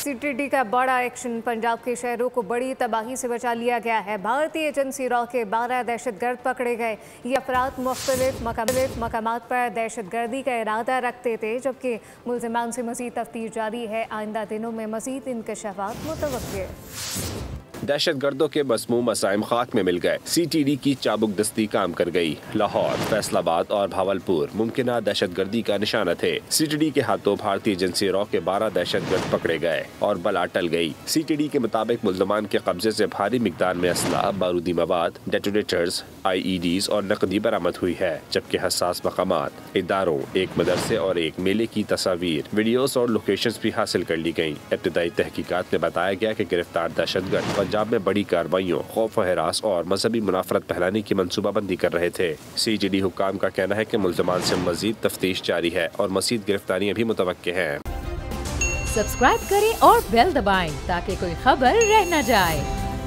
CTD का बड़ा action. Punjab के शहरों को बड़ी तबाही से बचा लिया गया है। भारतीय एजेंसी रॉ के 12 दहशतगर्द पकड़े गए। ये अफराद मुख्तलिफ मकामात पर दहशतगर्दी का इरादा रखते थे, जबकि मुल्ज़िमान से मज़ीद तफ्तीश जारी है। आइंदा दिनों में मज़ीद इंकशाफात मुतवक्किल। दहशतगर्दों के मसमूम असाइम खाक में मिल गए। सीटीडी की चाबुक दस्ती काम कर गई। लाहौर, फैसलाबाद और भावलपुर मुमकिना दहशतगर्दी का निशाना थे। सीटीडी के हाथों भारतीय एजेंसी रॉ के 12 दहशतगर्द पकड़े गए और बला टल गई। सीटीडी के मुताबिक मुल्ज़मान के कब्जे से भारी मिकदार में असला, बारूदी मवाद, डेटोनेटर्स, IEDs और नकदी बरामद हुई है, जबकि हसास मकामात, इदारों, एक मदरसे और एक मेले की तस्वीर, वीडियोस और लोकेशंस भी हासिल कर ली गयी। इब्तिदाई तहकीकात में बताया गया कि गिरफ्तार दहशतगर्द पंजाब में बड़ी कार्रवाइयों, खौफ व हिरास और मजहबी मुनाफरत फैलाने की मंसूबाबंदी कर रहे थे। सीटीडी हुक्काम का कहना है कि मुल्ज़मान से मजीद तफ्तीश जारी है और मजीद गिरफ्तारियां भी मुतवक्के हैं। सब्सक्राइब करें और बेल दबाएं ताकि कोई खबर रह न जाए।